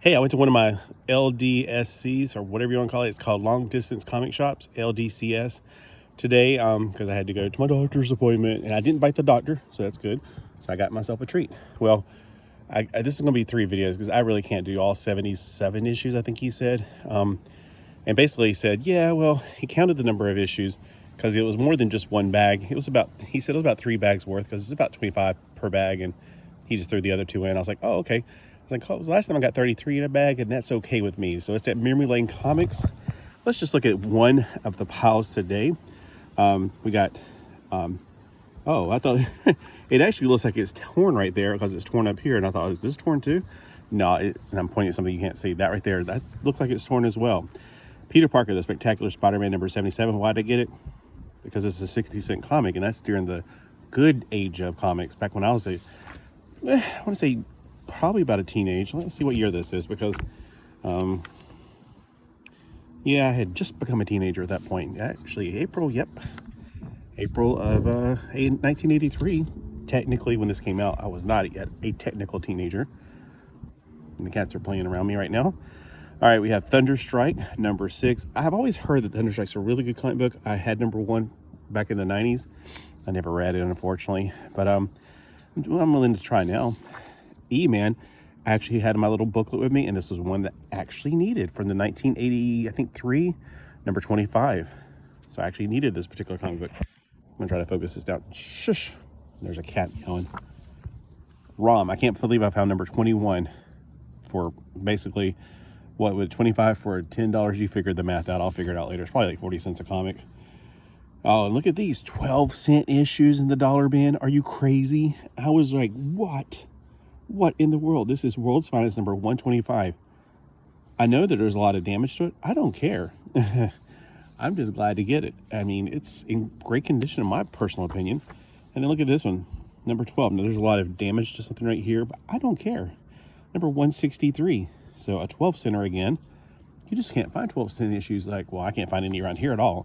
Hey, I went to one of my LDSCs, or whatever you want to call it. It's called Long Distance Comic Shops, LDCS, today, because I had to go to my doctor's appointment, and I didn't bite the doctor, so that's good. So I got myself a treat. Well, this is going to be 3 videos, because I really can't do all 77 issues, I think he said. And basically he said, yeah, well, he counted the number of issues, because it was more than just one bag. It was about, he said it was about 3 bags worth, because it's about 25 per bag, and he just threw the other 2 in. I was like, oh, okay. I was like, oh, last time I got 33 in a bag, and that's okay with me. So it's at Memory Lane Comics. Let's just look at one of the piles today. We got, oh, I thought, it actually looks like it's torn right there, because it's torn up here. And I thought, is this torn too? No, and I'm pointing at something you can't see. That right there, that looks like it's torn as well. Peter Parker, the Spectacular Spider-Man number 77. Why'd I get it? Because it's a 60-cent comic, and that's during the good age of comics, back when I was I want to say probably about a teenage. Let's see what year this is, because yeah, I had just become a teenager at that point. Actually, April of 1983. Technically, when this came out, I was not yet a technical teenager. And the cats are playing around me right now. All right, we have Thunderstrike, number 6. I have always heard that Thunderstrike's a really good comic book. I had number 1 back in the 90s. I never read it, unfortunately. But I'm willing to try now. E-Man, I actually had my little booklet with me, and this was one that I actually needed from the 1980, I think 3, number 25. So I actually needed this particular comic book. I'm gonna try to focus this down. Shush. There's a cat yelling. ROM, I can't believe I found number 21 for basically, what would 25 for $10? You figured the math out. I'll figure it out later. It's probably like 40 cents a comic. Oh, and look at these 12-cent issues in the dollar bin. Are you crazy? I was like, what? What in the world? This is World's Finest number 125. I know that there's a lot of damage to it. I don't care. I'm just glad to get it. I mean, it's in great condition in my personal opinion. And then look at this one, number 12. Now, there's a lot of damage to something right here, but I don't care. Number 163. So a 12-center again. You just can't find 12-cent issues. Like, well, I can't find any around here at all.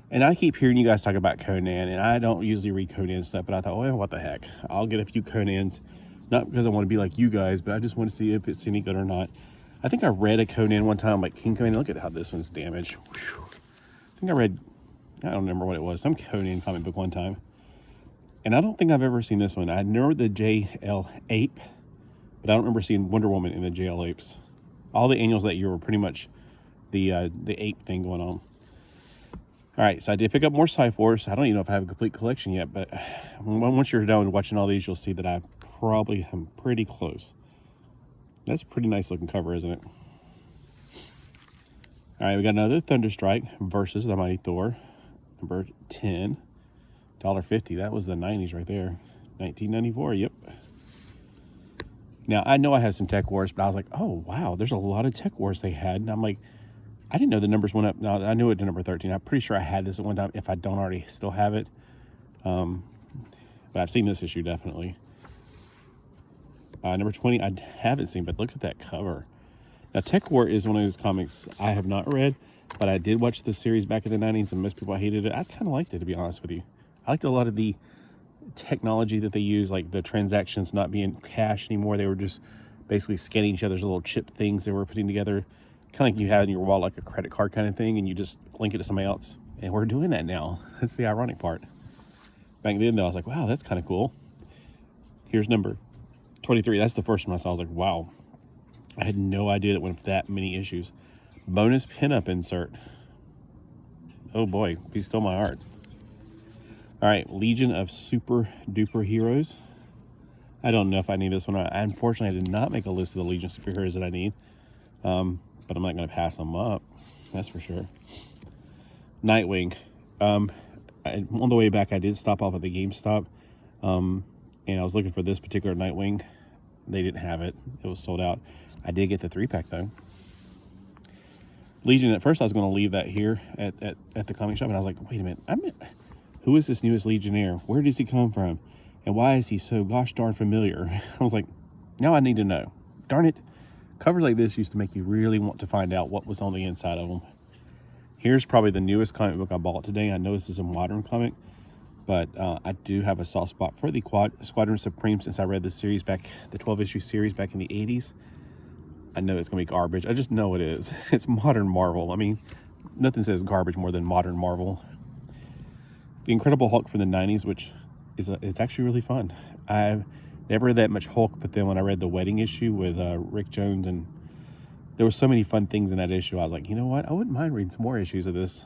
And I keep hearing you guys talk about Conan, and I don't usually read Conan stuff, but I thought, well, what the heck? I'll get a few Conans. Not because I want to be like you guys, but I just want to see if it's any good or not. I think I read a Conan one time, like King Conan. Look at how this one's damaged. Whew. I think I read, I don't remember what it was, some Conan comic book one time. And I don't think I've ever seen this one. I know the JL Ape, but I don't remember seeing Wonder Woman in the JL Apes. All the annuals that year were pretty much the ape thing going on. All right, so I did pick up more Sci-Force. I don't even know if I have a complete collection yet, but once you're done watching all these, you'll see that I probably am pretty close. That's a pretty nice looking cover, isn't it? All right, we got another Thunderstrike versus the Mighty Thor, number 10, $1.50. That was the 90s right there, 1994. Yep. Now I know I have some Tech Wars, but I was like, oh wow, there's a lot of Tech Wars they had, and I'm like, I didn't know the numbers went up. No, I knew it to number 13. I'm pretty sure I had this at one time, if I don't already still have it. But I've seen this issue, definitely. Number 20, I haven't seen, but look at that cover. Now, Tech War is one of those comics I have not read, but I did watch the series back in the 90s, and most people hated it. I kind of liked it, to be honest with you. I liked a lot of the technology that they use, like the transactions not being cash anymore. They were just basically scanning each other's little chip things they were putting together, kind of like you had in your wallet, like a credit card kind of thing, and you just link it to somebody else. And we're doing that now. That's the ironic part. Back then, though, I was like, wow, that's kind of cool. Here's number 23. That's the first one I saw. I was like, wow. I had no idea it went up that many issues. Bonus pinup insert. Oh boy, he stole my heart. All right, Legion of Super Duper Heroes. I don't know if I need this one. Unfortunately, I did not make a list of the Legion of Superheroes that I need. But I'm not going to pass them up. That's for sure. Nightwing. On the way back, I did stop off at the GameStop. And I was looking for this particular Nightwing. They didn't have it. It was sold out. I did get the 3-pack, though. Legion, at first I was going to leave that here at the comic shop. And I was like, wait a minute. Who is this newest Legionnaire? Where does he come from? And why is he so gosh darn familiar? I was like, now I need to know. Darn it. Covers like this used to make you really want to find out what was on the inside of them. Here's probably the newest comic book I bought today. I know this is a modern comic, but I do have a soft spot for the Squadron Supreme since I read the series back, the 12-issue series back in the 80s. I know it's going to be garbage. I just know it is. It's modern Marvel. I mean, nothing says garbage more than modern Marvel. The Incredible Hulk from the 90s, which is it's actually really fun. I've never read that much Hulk, but then when I read the Wedding issue with Rick Jones, and there were so many fun things in that issue, I was like, you know what? I wouldn't mind reading some more issues of this.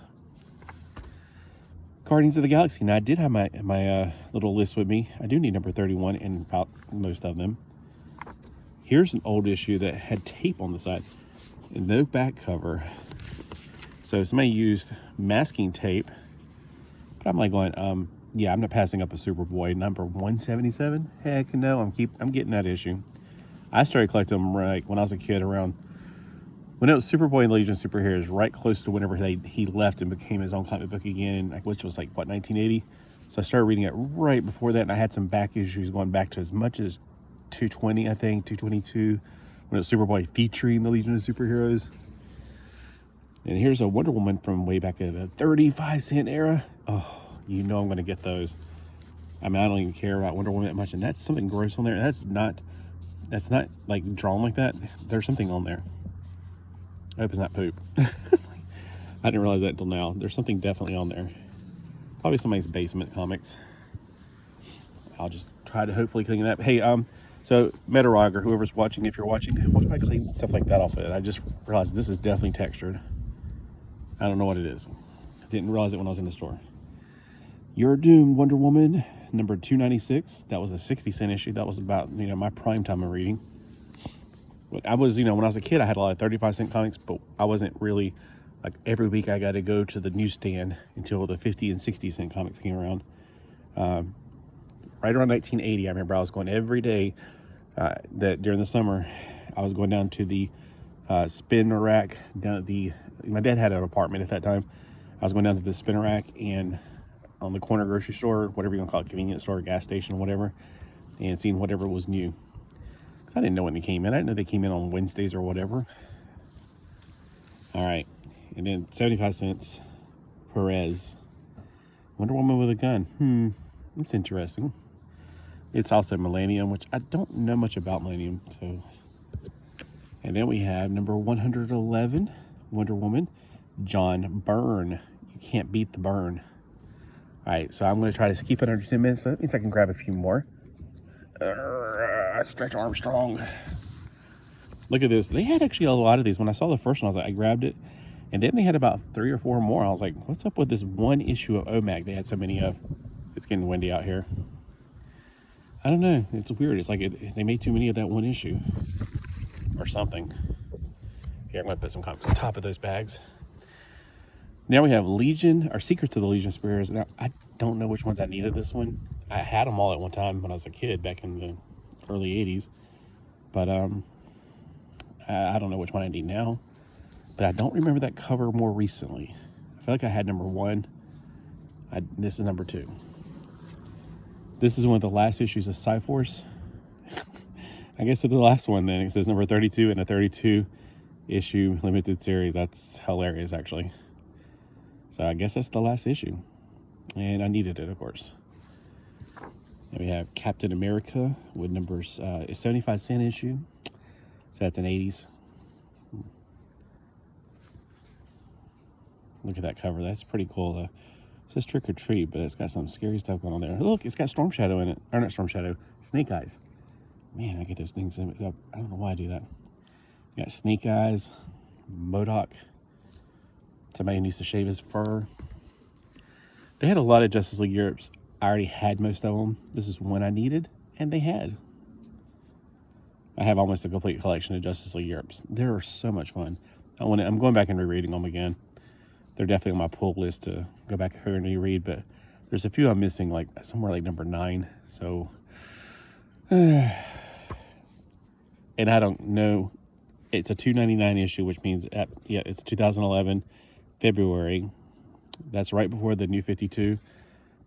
Guardians of the Galaxy. Now, I did have my little list with me. I do need number 31 in about most of them. Here's an old issue that had tape on the side and no back cover. So somebody used masking tape, but I'm like going, yeah, I'm not passing up a Superboy number 177. Heck no, I'm getting that issue. I started collecting them right when I was a kid, around when it was Superboy and Legion of Superheroes, right close to whenever he left and became his own comic book again, which was like, what, 1980? So I started reading it right before that, and I had some back issues going back to as much as 220, I think, 222, when it was Superboy featuring the Legion of Superheroes. And here's a Wonder Woman from way back in the 35-cent era. Oh, you know I'm going to get those. I mean, I don't even care about Wonder Woman that much, and that's something gross on there. That's not like drawn like that. There's something on there. I hope it's not poop. I didn't realize that until now. There's something definitely on there. Probably somebody's basement comics. I'll just try to hopefully clean that. Hey, so Metarog, or whoever's watching, if you're watching, what do I clean stuff like that off of it? I just realized this is definitely textured. I don't know what it is. I didn't realize it when I was in the store. You're Doomed, Wonder Woman, number 296. That was a 60-cent issue. That was about, my prime time of reading. But I was, when I was a kid, I had a lot of 35-cent comics, but I wasn't really, like, every week I got to go to the newsstand until the 50 and 60-cent comics came around. Right around 1980, I remember I was going every day. That during the summer, I was going down to the spin rack down at my dad had an apartment at that time. I was going down to the spin rack and on the corner grocery store, whatever you want to call it, convenience store, gas station, whatever, and seeing whatever was new. Because I didn't know when they came in. I didn't know they came in on Wednesdays or whatever. All right, and then 75 cents, Perez, Wonder Woman with a gun. That's interesting. It's also Millennium, which I don't know much about Millennium. So, and then we have number 111, Wonder Woman, John Byrne. You can't beat the burn. All right, so I'm going to try to keep it under 10 minutes. So that means I can grab a few more. Stretch Armstrong. Look at this. They had actually a lot of these. When I saw the first one, I was like, I grabbed it. And then they had about 3 or 4 more. I was like, what's up with this one issue of OMAG they had so many of? It's getting windy out here. I don't know. It's weird. It's like they made too many of that one issue or something. Here, I'm going to put some comics on top of those bags. Now we have Legion, or Secrets of the Legion of Superheroes. Now, I don't know which ones I needed this one. I had them all at one time when I was a kid back in the early 80s. But I don't know which one I need now. But I don't remember that cover more recently. I feel like I had number 1. This is number 2. This is one of the last issues of Cyforce. I guess it's the last one then. It says number 32 in a 32 issue limited series. That's hilarious, actually. So I guess that's the last issue. And I needed it, of course. And we have Captain America with numbers, a 75-cent issue. So that's an 80s. Look at that cover. That's pretty cool. It says Trick or Treat, but it's got some scary stuff going on there. Look, it's got Storm Shadow in it. Or not Storm Shadow, Snake Eyes. Man, I get those things up. I don't know why I do that. You got Snake Eyes, MODOK. Somebody who needs to shave his fur. They had a lot of Justice League Europes. I already had most of them. This is one I needed, and they had. I have almost a complete collection of Justice League Europes. They're so much fun. I'm going back and rereading them again. They're definitely on my pull list to go back here and reread, but there's a few I'm missing, like somewhere like number 9. So, and I don't know. It's a $2.99 issue, which means it's 2011 February. That's right before the New 52.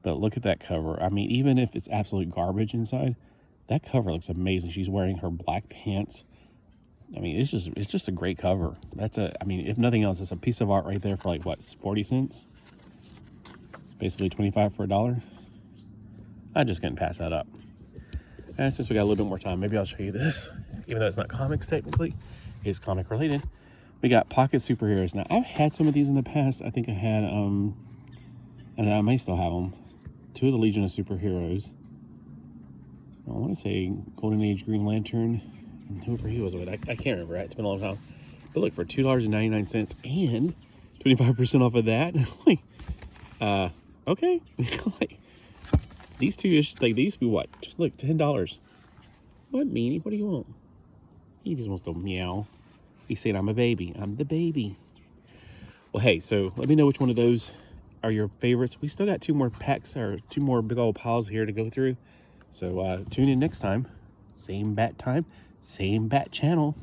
But look at that cover. I mean, even if it's absolute garbage inside, that cover looks amazing. She's wearing her black pants. I mean, it's just a great cover. I mean, if nothing else, it's a piece of art right there for like, what, 40 cents? Basically 25 for $1. I just couldn't pass that up. And since we got a little bit more time, maybe I'll show you this, even though it's not comics technically. is comic related. We got pocket superheroes. Now, I've had some of these in the past. I think I had, and I may still have them. 2 of the Legion of Superheroes. I want to say Golden Age Green Lantern and whoever he was with. I can't remember. It's been a long time. But look, for $2.99 and 25% off of that. Okay. Like, these two, like, these be what? Look, $10. What, meanie? What do you want? He just wants to meow. He said, I'm a baby. I'm the baby. Well, hey, so let me know which one of those are your favorites. We still got 2 more packs, or 2 more big old piles here to go through. So tune in next time. Same bat time, same bat channel.